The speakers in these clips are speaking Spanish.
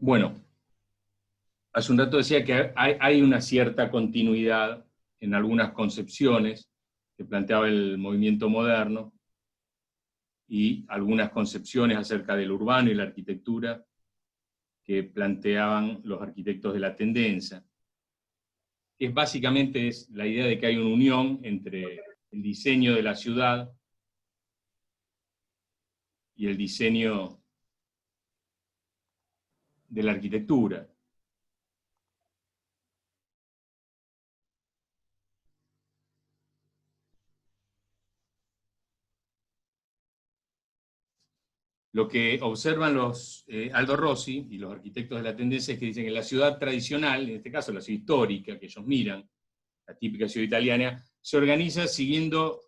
Bueno, hace un rato decía que hay una cierta continuidad en algunas concepciones que planteaba el movimiento moderno y algunas concepciones acerca del urbano y la arquitectura que planteaban los arquitectos de la tendencia, que básicamente es la idea de que hay una unión entre el diseño de la ciudad y el diseño de la arquitectura. Lo que observan Aldo Rossi y los arquitectos de la tendencia es que dicen que la ciudad tradicional, en este caso la ciudad histórica que ellos miran, la típica ciudad italiana, se organiza siguiendo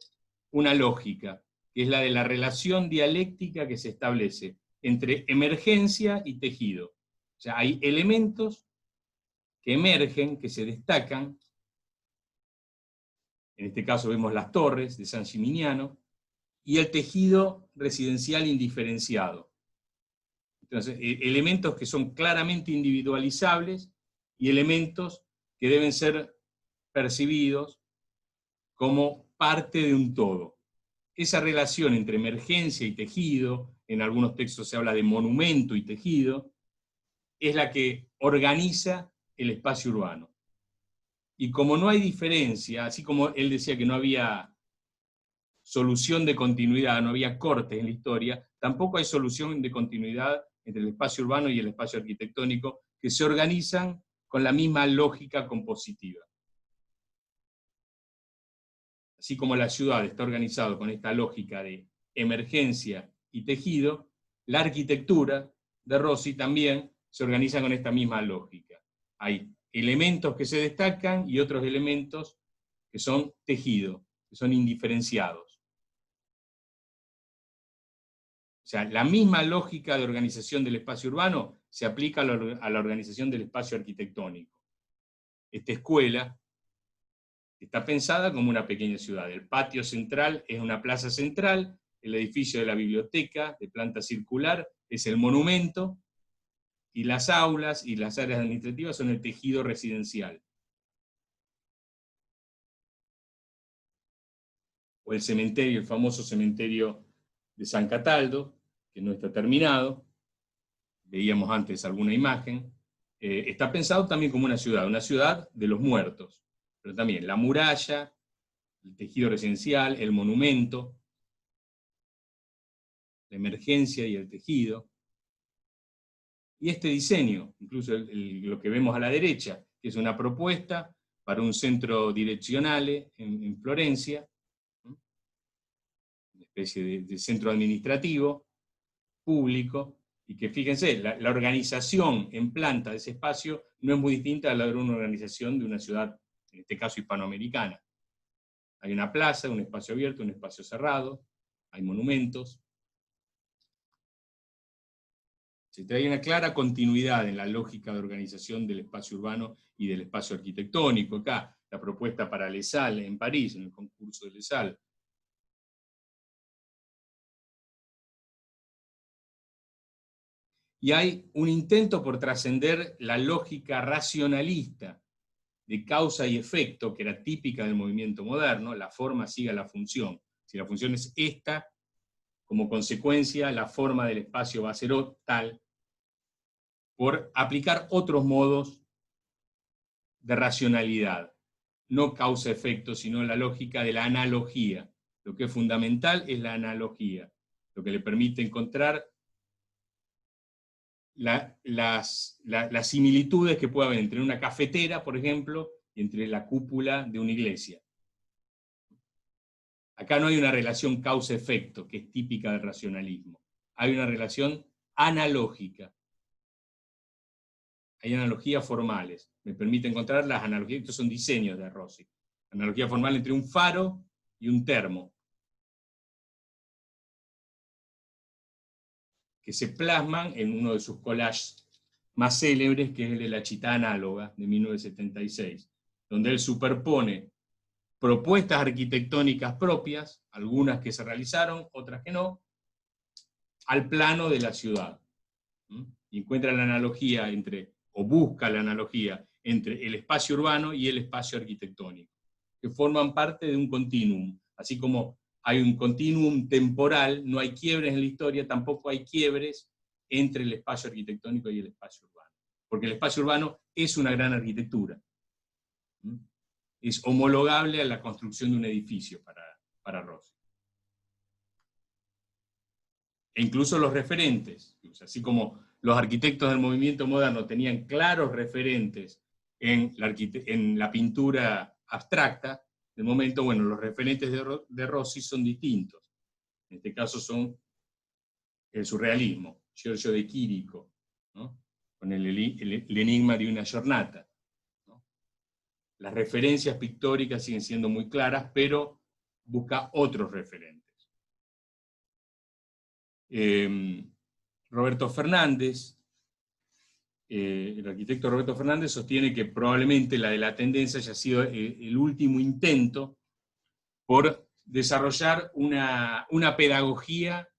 una lógica, que es la de la relación dialéctica que se establece entre emergencia y tejido. O sea, hay elementos que emergen, que se destacan. En este caso vemos las torres de San Gimignano, y el tejido residencial indiferenciado. Entonces, elementos que son claramente individualizables y elementos que deben ser percibidos como parte de un todo. Esa relación entre emergencia y tejido, en algunos textos se habla de monumento y tejido, es la que organiza el espacio urbano. Y como no hay diferencia, así como él decía que no había solución de continuidad, no había cortes en la historia, tampoco hay solución de continuidad entre el espacio urbano y el espacio arquitectónico, que se organizan con la misma lógica compositiva. Así como la ciudad está organizada con esta lógica de emergencia y tejido, la arquitectura de Rossi también se organiza con esta misma lógica. Hay elementos que se destacan y otros elementos que son tejido, que son indiferenciados. O sea, la misma lógica de organización del espacio urbano se aplica a la organización del espacio arquitectónico. Esta escuela está pensada como una pequeña ciudad. El patio central es una plaza central, el edificio de la biblioteca, de planta circular, es el monumento, y las aulas y las áreas administrativas son el tejido residencial. O el cementerio, el famoso cementerio de San Cataldo, que no está terminado, veíamos antes alguna imagen, está pensado también como una ciudad de los muertos, pero también la muralla, el tejido residencial, el monumento, la emergencia y el tejido. Y este diseño, incluso lo que vemos a la derecha, que es una propuesta para un centro direccionale en Florencia, una especie de centro administrativo, público, y que fíjense, la organización en planta de ese espacio no es muy distinta a la de una organización de una ciudad, en este caso hispanoamericana. Hay una plaza, un espacio abierto, un espacio cerrado, hay monumentos. Se trae una clara continuidad en la lógica de organización del espacio urbano y del espacio arquitectónico. Acá, la propuesta para Les Halles en París, en el concurso de Les Halles. Y hay un intento por trascender la lógica racionalista de causa y efecto, que era típica del movimiento moderno, la forma sigue a la función. Si la función es esta, como consecuencia, la forma del espacio va a ser tal, por aplicar otros modos de racionalidad. No causa-efecto, sino la lógica de la analogía. Lo que es fundamental es la analogía, lo que le permite encontrar las similitudes que puede haber entre una cafetera, por ejemplo, y entre la cúpula de una iglesia. Acá no hay una relación causa-efecto, que es típica del racionalismo. Hay una relación analógica. Hay analogías formales. Me permite encontrar las analogías, estos son diseños de Rossi. Analogía formal entre un faro y un termo, que se plasman en uno de sus collages más célebres, que es el de La Città Análoga, de 1976, donde él superpone propuestas arquitectónicas propias, algunas que se realizaron, otras que no, al plano de la ciudad. y encuentra la analogía entre, o busca la analogía entre el espacio urbano y el espacio arquitectónico, que forman parte de un continuum. Así como hay un continuum temporal, no hay quiebres en la historia, tampoco hay quiebres entre el espacio arquitectónico y el espacio urbano. Porque el espacio urbano es una gran arquitectura. Es homologable a la construcción de un edificio para Rossi. E incluso los referentes, así como los arquitectos del movimiento moderno tenían claros referentes en la pintura abstracta del momento, bueno, los referentes de Rossi son distintos. En este caso son el surrealismo, Giorgio de Chirico, ¿no? Con el enigma de una giornata. ¿No? Las referencias pictóricas siguen siendo muy claras, pero busca otros referentes. Roberto Fernández, el arquitecto Roberto Fernández sostiene que probablemente la de la tendencia haya sido el último intento por desarrollar una pedagogía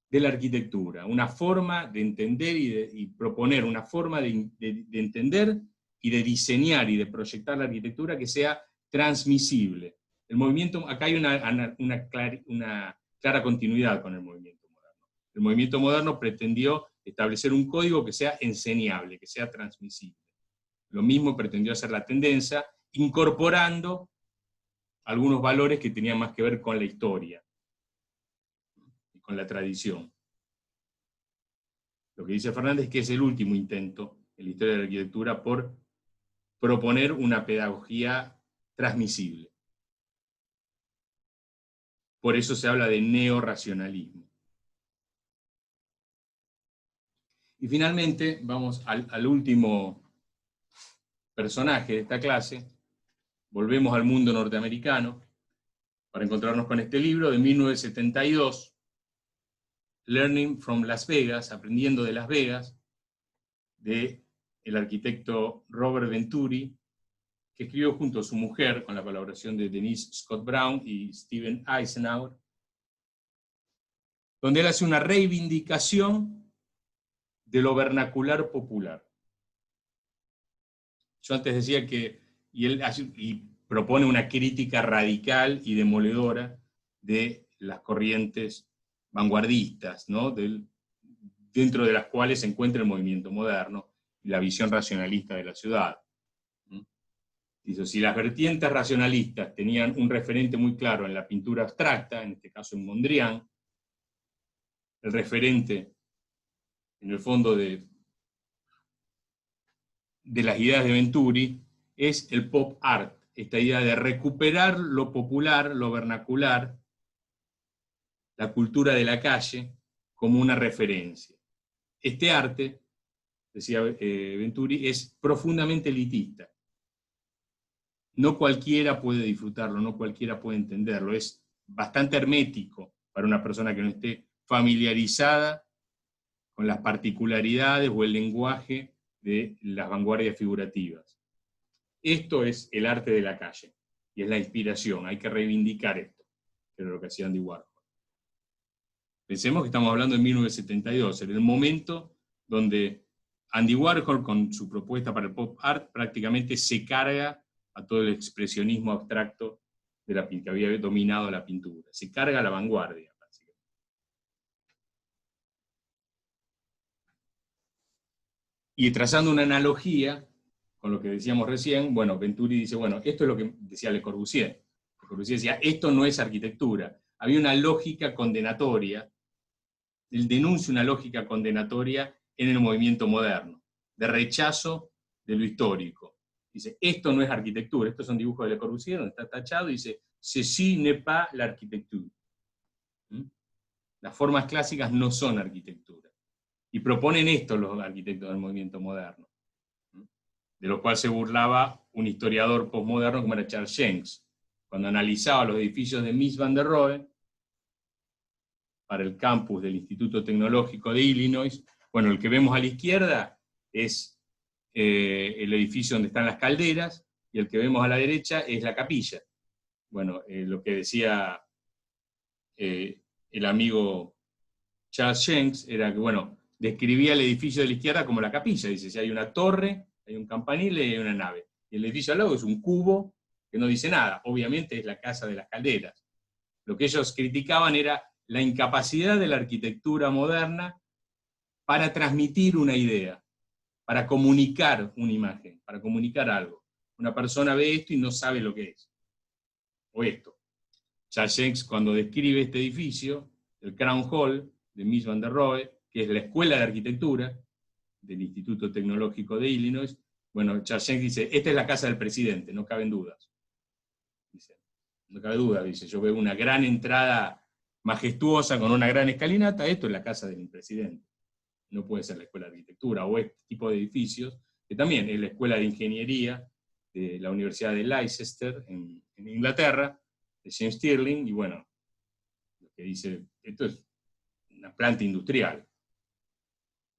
de la arquitectura, una forma de entender y proponer una forma de entender y de diseñar y de proyectar la arquitectura que sea transmisible. El movimiento, acá hay una clara continuidad con el movimiento moderno. El movimiento moderno pretendió establecer un código que sea enseñable, que sea transmisible. Lo mismo pretendió hacer la tendencia, incorporando algunos valores que tenían más que ver con la historia y con la tradición. Lo que dice Fernández es que es el último intento en la historia de la arquitectura por proponer una pedagogía transmisible. Por eso se habla de neorracionalismo. Y finalmente vamos al último personaje de esta clase. Volvemos al mundo norteamericano para encontrarnos con este libro de 1972, Learning from Las Vegas, Aprendiendo de Las Vegas, del arquitecto Robert Venturi, que escribió junto a su mujer, con la colaboración de Denise Scott Brown y Steven Eisenhower, donde él hace una reivindicación de lo vernacular popular. Yo antes decía que, y propone una crítica radical y demoledora de las corrientes vanguardistas, ¿no? Dentro de las cuales se encuentra el movimiento moderno y la visión racionalista de la ciudad. Dice, si las vertientes racionalistas tenían un referente muy claro en la pintura abstracta, en este caso en Mondrian, el referente, en el fondo, de las ideas de Venturi, es el pop art, esta idea de recuperar lo popular, lo vernacular, la cultura de la calle, como una referencia. Este arte, decía Venturi, es profundamente elitista. No cualquiera puede disfrutarlo, no cualquiera puede entenderlo, es bastante hermético para una persona que no esté familiarizada con las particularidades o el lenguaje de las vanguardias figurativas. Esto es el arte de la calle, y es la inspiración, hay que reivindicar esto, que era lo que hacía Andy Warhol. Pensemos que estamos hablando de 1972, en el momento donde Andy Warhol, con su propuesta para el pop art, prácticamente se carga a todo el expresionismo abstracto que había dominado la pintura. Se carga a la vanguardia, básicamente. Y trazando una analogía con lo que decíamos recién, bueno, Venturi dice, bueno, esto es lo que decía Le Corbusier. Le Corbusier decía, esto no es arquitectura. Había una lógica condenatoria, él denuncia una lógica condenatoria en el movimiento moderno, de rechazo de lo histórico. Dice, esto no es arquitectura, estos son dibujos de Le Corbusier, donde está tachado, y dice, ceci n'est pas l'architecture. Las formas clásicas no son arquitectura. Y proponen esto los arquitectos del movimiento moderno, de lo cual se burlaba un historiador postmoderno como era Charles Jenks, cuando analizaba los edificios de Mies van der Rohe para el campus del Instituto Tecnológico de Illinois. Bueno, el que vemos a la izquierda es el edificio donde están las calderas, y el que vemos a la derecha es la capilla. Bueno, lo que decía el amigo Charles Jenks era que, bueno, describía el edificio de la izquierda como la capilla. Dice, si hay una torre, hay un campanil y hay una nave. Y el edificio al lado es un cubo que no dice nada. Obviamente es la casa de las calderas. Lo que ellos criticaban era la incapacidad de la arquitectura moderna para transmitir una idea, para comunicar una imagen, para comunicar algo. Una persona ve esto y no sabe lo que es. O esto. Charles Jenks, cuando describe este edificio, el Crown Hall de Mies van der Rohe, que es la escuela de arquitectura del Instituto Tecnológico de Illinois, bueno, Charles Jenks dice, esta es la casa del presidente, no caben dudas. Dice, no cabe duda, dice, yo veo una gran entrada majestuosa con una gran escalinata, esto es la casa del presidente. No puede ser la escuela de arquitectura o este tipo de edificios, que también es la escuela de ingeniería de la Universidad de Leicester en Inglaterra, de James Stirling, y bueno, lo que dice, esto es una planta industrial.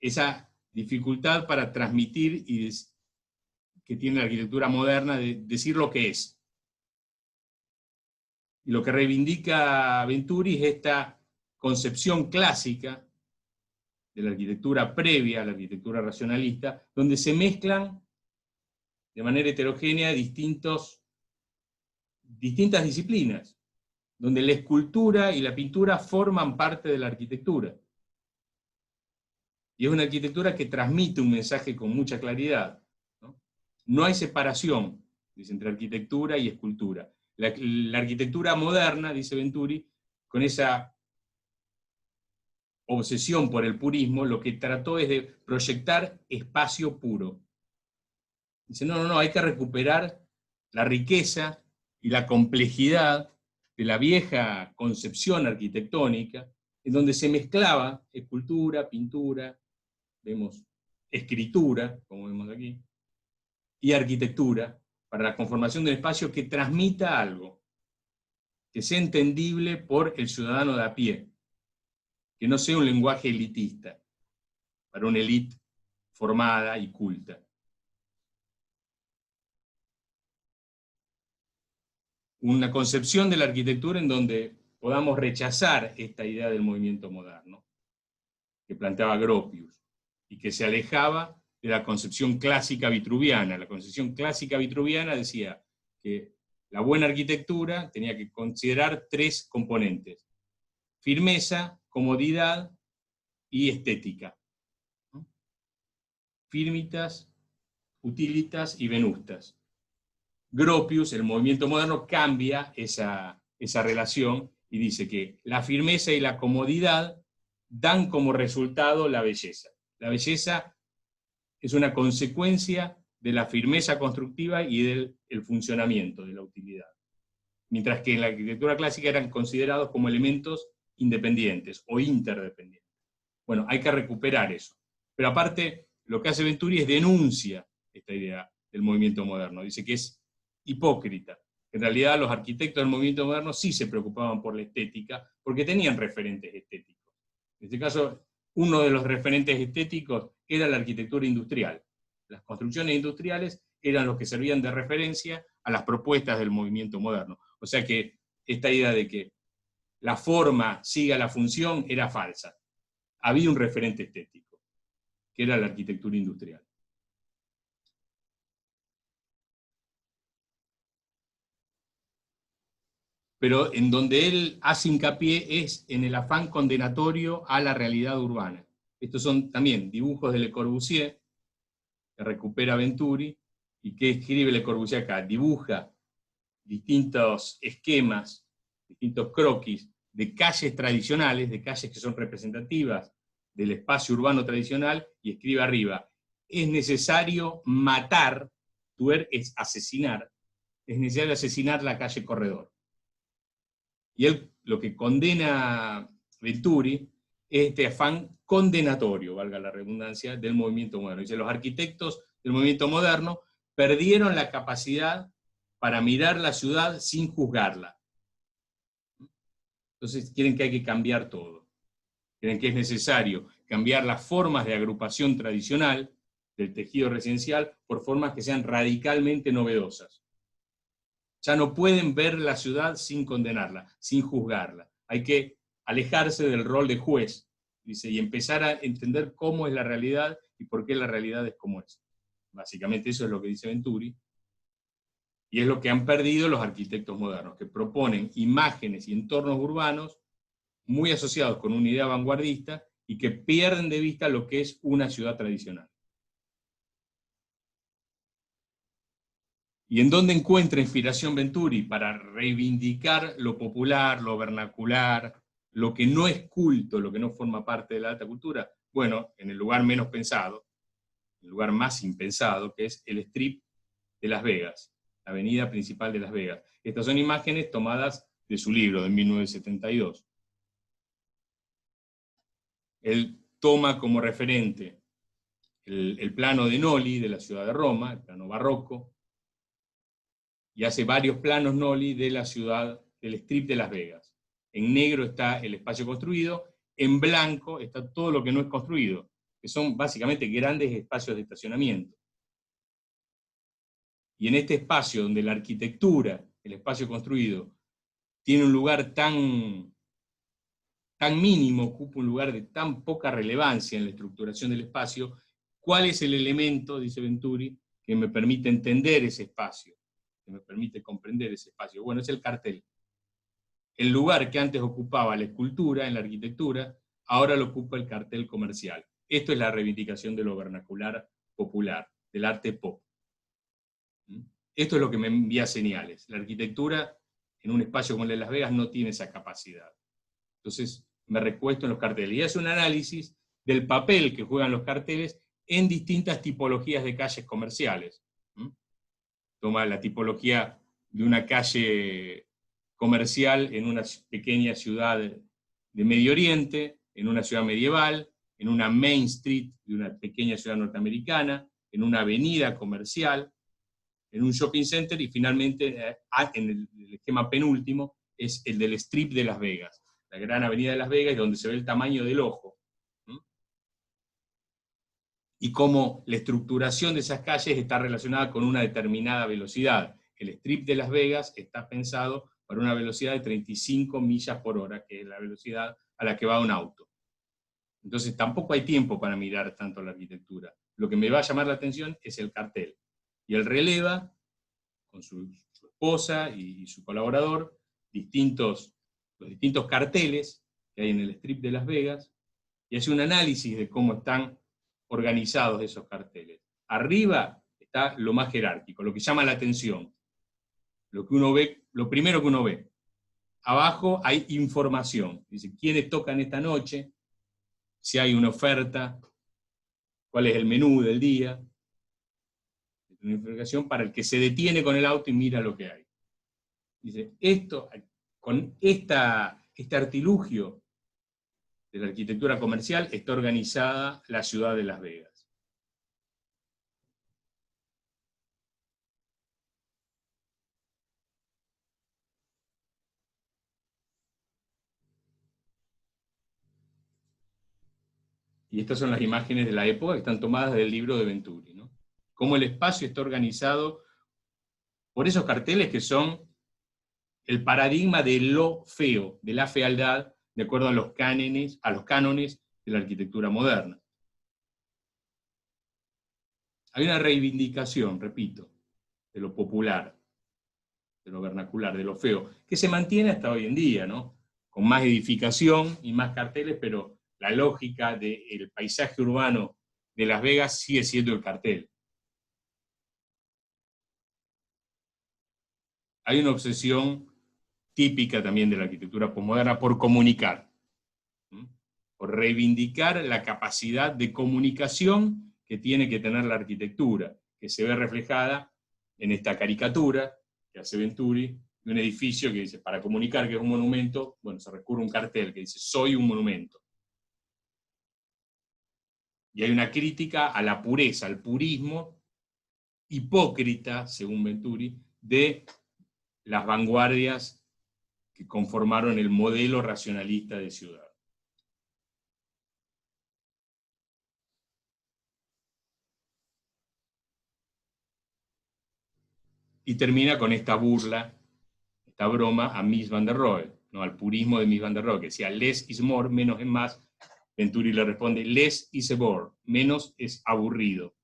Esa dificultad para transmitir y que tiene la arquitectura moderna de decir lo que es. Y lo que reivindica Venturi es esta concepción clásica de la arquitectura previa a la arquitectura racionalista, donde se mezclan de manera heterogénea distintas disciplinas, donde la escultura y la pintura forman parte de la arquitectura. Y es una arquitectura que transmite un mensaje con mucha claridad. No hay separación, dice, entre arquitectura y escultura. La arquitectura moderna, dice Venturi, con esa obsesión por el purismo, lo que trató es de proyectar espacio puro. Dice, no, hay que recuperar la riqueza y la complejidad de la vieja concepción arquitectónica, en donde se mezclaba escultura, pintura, vemos escritura, como vemos aquí, y arquitectura, para la conformación de un espacio que transmita algo, que sea entendible por el ciudadano de a pie, que no sea un lenguaje elitista, para una élite formada y culta. Una concepción de la arquitectura en donde podamos rechazar esta idea del movimiento moderno, que planteaba Gropius, y que se alejaba de la concepción clásica vitruviana. La concepción clásica vitruviana decía que la buena arquitectura tenía que considerar tres componentes: firmeza, comodidad y estética. Firmitas, utilitas y venustas. Gropius, el movimiento moderno, cambia esa relación y dice que la firmeza y la comodidad dan como resultado la belleza. La belleza es una consecuencia de la firmeza constructiva y del funcionamiento, de la utilidad. Mientras que en la arquitectura clásica eran considerados como elementos independientes o interdependientes. Bueno, hay que recuperar eso. Pero aparte, lo que hace Venturi es denuncia esta idea del movimiento moderno. Dice que es hipócrita. En realidad los arquitectos del movimiento moderno sí se preocupaban por la estética, porque tenían referentes estéticos. En este caso, uno de los referentes estéticos era la arquitectura industrial. Las construcciones industriales eran los que servían de referencia a las propuestas del movimiento moderno. O sea que esta idea de que la forma siga la función era falsa. Había un referente estético, que era la arquitectura industrial. Pero en donde él hace hincapié es en el afán condenatorio a la realidad urbana. Estos son también dibujos de Le Corbusier, que recupera Venturi, y que escribe Le Corbusier acá. Dibuja distintos esquemas, distintos croquis de calles tradicionales, de calles que son representativas del espacio urbano tradicional, y escribe arriba: es necesario matar, tuer es asesinar, es necesario asesinar la calle Corredor. Y él lo que condena Venturi es este afán condenatorio, valga la redundancia, del movimiento moderno. Dice, los arquitectos del movimiento moderno perdieron la capacidad para mirar la ciudad sin juzgarla. Entonces quieren que hay que cambiar todo. Creen que es necesario cambiar las formas de agrupación tradicional del tejido residencial por formas que sean radicalmente novedosas. Ya no pueden ver la ciudad sin condenarla, sin juzgarla. Hay que alejarse del rol de juez dice, y empezar a entender cómo es la realidad y por qué la realidad es como es. Básicamente eso es lo que dice Venturi, y es lo que han perdido los arquitectos modernos, que proponen imágenes y entornos urbanos muy asociados con una idea vanguardista y que pierden de vista lo que es una ciudad tradicional. ¿Y en dónde encuentra inspiración Venturi? Para reivindicar lo popular, lo vernacular, lo que no es culto, lo que no forma parte de la alta cultura. Bueno, en el lugar menos pensado, el lugar más impensado, que es el Strip de Las Vegas, la avenida principal de Las Vegas. Estas son imágenes tomadas de su libro, de 1972. Él toma como referente el plano de Noli, de la ciudad de Roma, el plano barroco, y hace varios planos Noli de la ciudad, del Strip de Las Vegas. En negro está el espacio construido, en blanco está todo lo que no es construido, que son básicamente grandes espacios de estacionamiento. Y en este espacio donde la arquitectura, el espacio construido, tiene un lugar tan mínimo, ocupa un lugar de tan poca relevancia en la estructuración del espacio, ¿cuál es el elemento, dice Venturi, que me permite entender ese espacio, que me permite comprender ese espacio? Bueno, es el cartel. El lugar que antes ocupaba la escultura en la arquitectura, ahora lo ocupa el cartel comercial. Esto es la reivindicación de lo vernacular popular, del arte pop. Esto es lo que me envía señales. La arquitectura en un espacio como el de Las Vegas no tiene esa capacidad. Entonces me recuesto en los carteles y hace un análisis del papel que juegan los carteles en distintas tipologías de calles comerciales. Toma la tipología de una calle comercial en una pequeña ciudad de Medio Oriente, en una ciudad medieval, en una Main Street de una pequeña ciudad norteamericana, en una avenida comercial, en un shopping center, y finalmente en el esquema penúltimo es el del Strip de Las Vegas, la gran avenida de Las Vegas, donde se ve el tamaño del ojo. Y cómo la estructuración de esas calles está relacionada con una determinada velocidad. El Strip de Las Vegas está pensado para una velocidad de 35 millas por hora, que es la velocidad a la que va un auto. Entonces tampoco hay tiempo para mirar tanto la arquitectura. Lo que me va a llamar la atención es el cartel. Y él releva, con su esposa y su colaborador, los distintos carteles que hay en el Strip de Las Vegas, y hace un análisis de cómo están organizados esos carteles. Arriba está lo más jerárquico, lo que llama la atención, lo que uno ve, lo primero que uno ve. Abajo hay información, dice quiénes tocan esta noche, si hay una oferta, cuál es el menú del día, una información para el que se detiene con el auto y mira lo que hay. Dice, con este artilugio de la arquitectura comercial está organizada la ciudad de Las Vegas. Y estas son las imágenes de la época que están tomadas del libro de Venturi, ¿no? Cómo el espacio está organizado por esos carteles que son el paradigma de lo feo, de la fealdad, de acuerdo a los cánones de la arquitectura moderna. Hay una reivindicación, repito, de lo popular, de lo vernacular, de lo feo, que se mantiene hasta hoy en día, ¿no? Con más edificación y más carteles, pero la lógica del paisaje urbano de Las Vegas sigue siendo el cartel. Hay una obsesión típica también de la arquitectura posmoderna por comunicar, por reivindicar la capacidad de comunicación que tiene que tener la arquitectura, que se ve reflejada en esta caricatura que hace Venturi, de un edificio que dice, para comunicar que es un monumento, bueno, se recurre a un cartel que dice, soy un monumento. Y hay una crítica a la pureza, al purismo hipócrita, según Venturi, de las vanguardias que conformaron el modelo racionalista de ciudad. Y termina con esta burla, esta broma a Mies van der Rohe, ¿no? Al purismo de Mies van der Rohe, que decía less is more, menos es más, Venturi le responde, less is a bore, menos es aburrido.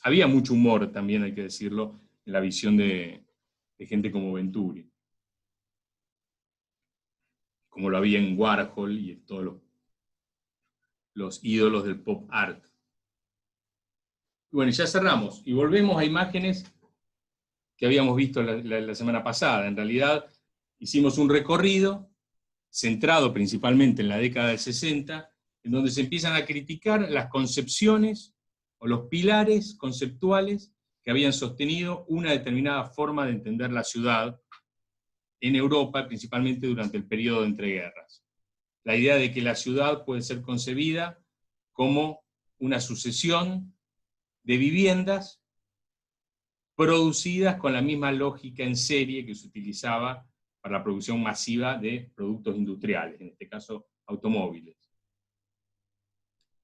Había mucho humor también, hay que decirlo, en la visión de gente como Venturi, como lo había en Warhol y en todos los ídolos del pop art. Bueno, ya cerramos y volvemos a imágenes que habíamos visto la semana pasada. En realidad hicimos un recorrido centrado principalmente en la década del 60, en donde se empiezan a criticar las concepciones o los pilares conceptuales que habían sostenido una determinada forma de entender la ciudad en Europa, principalmente durante el periodo de entreguerras. La idea de que la ciudad puede ser concebida como una sucesión de viviendas producidas con la misma lógica en serie que se utilizaba para la producción masiva de productos industriales, en este caso automóviles.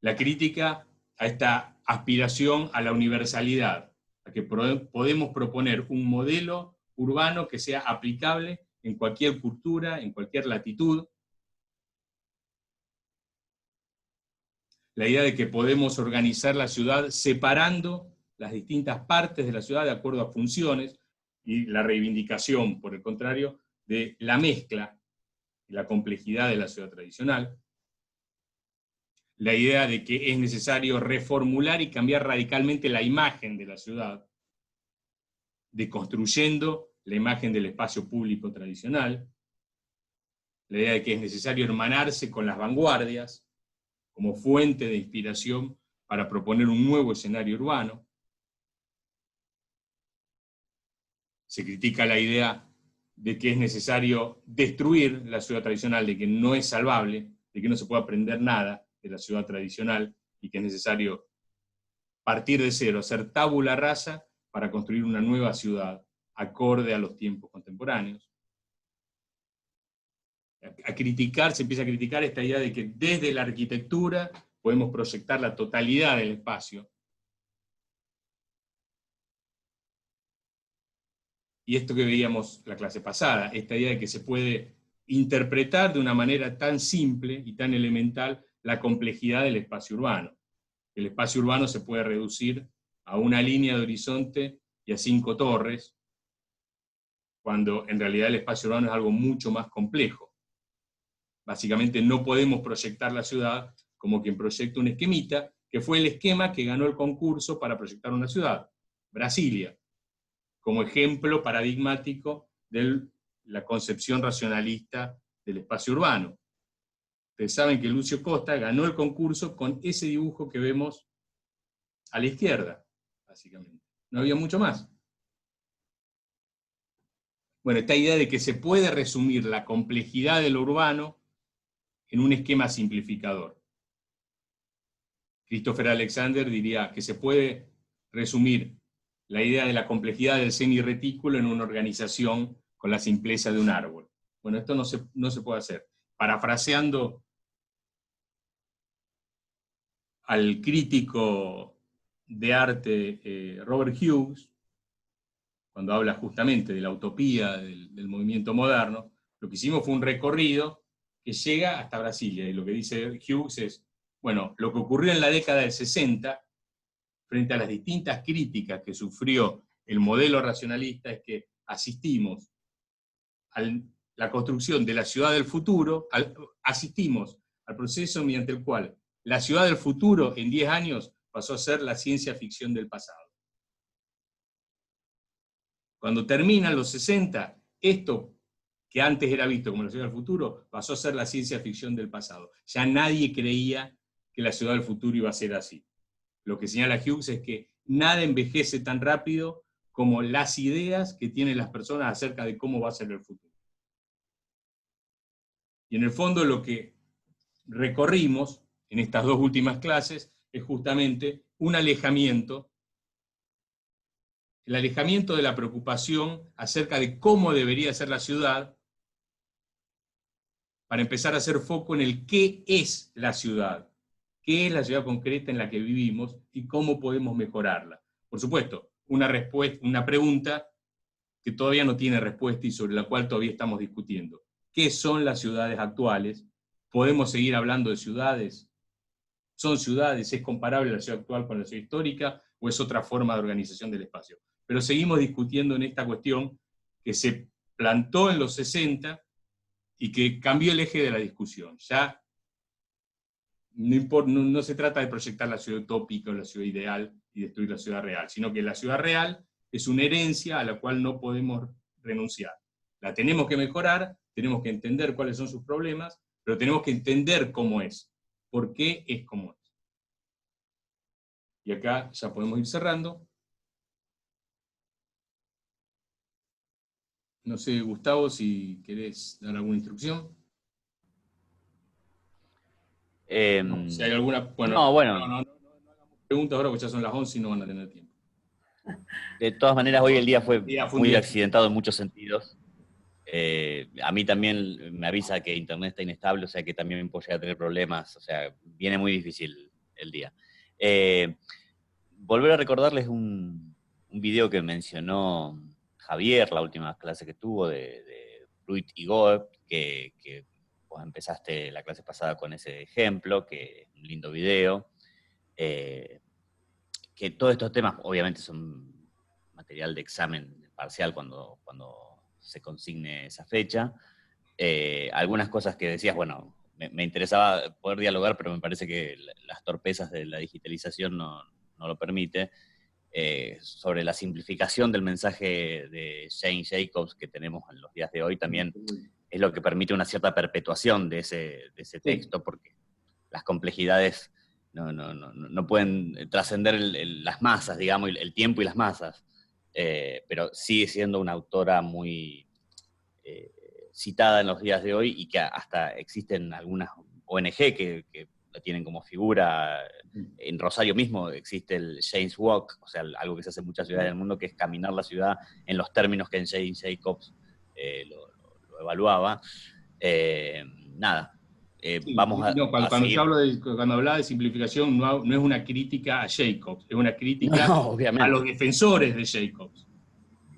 La crítica a esta aspiración a la universalidad, a que podemos proponer un modelo urbano que sea aplicable en cualquier cultura, en cualquier latitud. La idea de que podemos organizar la ciudad separando las distintas partes de la ciudad de acuerdo a funciones, y la reivindicación, por el contrario, de la mezcla y la complejidad de la ciudad tradicional. La idea de que es necesario reformular y cambiar radicalmente la imagen de la ciudad, deconstruyendo la imagen del espacio público tradicional. La idea de que es necesario hermanarse con las vanguardias como fuente de inspiración para proponer un nuevo escenario urbano. Se critica la idea de que es necesario destruir la ciudad tradicional, de que no es salvable, de que no se puede aprender nada de la ciudad tradicional, y que es necesario partir de cero, hacer tabula rasa para construir una nueva ciudad acorde a los tiempos contemporáneos. Se empieza a criticar esta idea de que desde la arquitectura podemos proyectar la totalidad del espacio. Y esto que veíamos la clase pasada, esta idea de que se puede interpretar de una manera tan simple y tan elemental la complejidad del espacio urbano. El espacio urbano se puede reducir a una línea de horizonte y a 5 torres, cuando en realidad el espacio urbano es algo mucho más complejo. Básicamente no podemos proyectar la ciudad como quien proyecta un esquemita, que fue el esquema que ganó el concurso para proyectar una ciudad, Brasilia, como ejemplo paradigmático de la concepción racionalista del espacio urbano. Ustedes saben que Lucio Costa ganó el concurso con ese dibujo que vemos a la izquierda, básicamente. No había mucho más. Bueno, esta idea de que se puede resumir la complejidad de lo urbano en un esquema simplificador. Christopher Alexander diría que se puede resumir la idea de la complejidad del semirretículo en una organización con la simpleza de un árbol. Bueno, esto no se puede hacer. Parafraseando al crítico de arte Robert Hughes, cuando habla justamente de la utopía del movimiento moderno, lo que hicimos fue un recorrido que llega hasta Brasilia, y lo que dice Hughes es, bueno, lo que ocurrió en la década del 60, frente a las distintas críticas que sufrió el modelo racionalista, es que asistimos a la construcción de la ciudad del futuro, asistimos al proceso mediante el cual la ciudad del futuro en 10 años pasó a ser la ciencia ficción del pasado. Cuando terminan los 60, esto que antes era visto como la ciudad del futuro, pasó a ser la ciencia ficción del pasado. Ya nadie creía que la ciudad del futuro iba a ser así. Lo que señala Hughes es que nada envejece tan rápido como las ideas que tienen las personas acerca de cómo va a ser el futuro. Y en el fondo lo que recorrimos en estas dos últimas clases es justamente un alejamiento, el alejamiento de la preocupación acerca de cómo debería ser la ciudad, para empezar a hacer foco en el qué es la ciudad concreta en la que vivimos y cómo podemos mejorarla. Por supuesto, una pregunta que todavía no tiene respuesta y sobre la cual todavía estamos discutiendo. ¿Qué son las ciudades actuales podemos seguir hablando de ciudades. ¿Son ciudades? ¿Es comparable la ciudad actual con la ciudad histórica? ¿O es otra forma de organización del espacio? Pero seguimos discutiendo en esta cuestión que se plantó en los 60 y que cambió el eje de la discusión. Ya no se trata de proyectar la ciudad utópica o la ciudad ideal y destruir la ciudad real, sino que la ciudad real es una herencia a la cual no podemos renunciar. La tenemos que mejorar, tenemos que entender cuáles son sus problemas, pero tenemos que entender cómo es, por qué es como es. Y acá ya podemos ir cerrando. No sé, Gustavo, si querés dar alguna instrucción. No, si hay alguna... Bueno, No, bueno, no hagamos preguntas ahora porque ya son las 11 y no van a tener tiempo. de todas maneras hoy el día fue Fue un muy día. accidentado en muchos sentidos. A mí también me avisa que internet está inestable, o sea que también puedo llegar a tener problemas, o sea, viene muy difícil el día. Volver a recordarles un video que mencionó Javier, la última clase que tuvo de Pruitt y Goethe, que vos empezaste la clase pasada con ese ejemplo, que es un lindo video. Que todos estos temas obviamente son material de examen parcial cuando se consigne esa fecha. Algunas cosas que decías, bueno, me interesaba poder dialogar, pero me parece que las torpezas de la digitalización no lo permite. Sobre la simplificación del mensaje de Jane Jacobs que tenemos en los días de hoy también es lo que permite una cierta perpetuación de ese texto, porque las complejidades no pueden trascender las masas, digamos, el tiempo y las masas, pero sigue siendo una autora muy citada en los días de hoy y que hasta existen algunas ONG que la tienen como figura. En Rosario mismo existe el James Walk, o sea, algo que se hace en muchas ciudades del mundo, que es caminar la ciudad en los términos que en Jane Jacobs lo evaluaba. Nada, Sí, vamos no, a cuando yo seguir. cuando hablaba de simplificación, no es una crítica a Jacobs, es una crítica No, a los obviamente. defensores de Jacobs.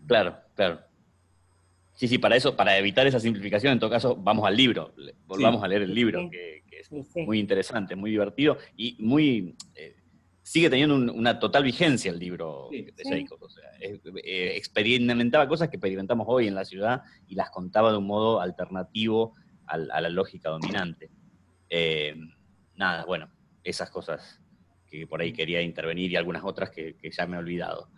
Claro, claro. Sí, sí, para eso, para evitar esa simplificación, en todo caso, vamos al libro, Sí, volvamos a leer el libro, que es Sí. muy interesante, muy divertido y muy... sigue teniendo una total vigencia el libro sí. de Jacobs. O sea, experimentaba cosas que experimentamos hoy en la ciudad y las contaba de un modo alternativo a la lógica dominante. Nada, bueno, esas cosas que por ahí quería intervenir y algunas otras que ya me he olvidado.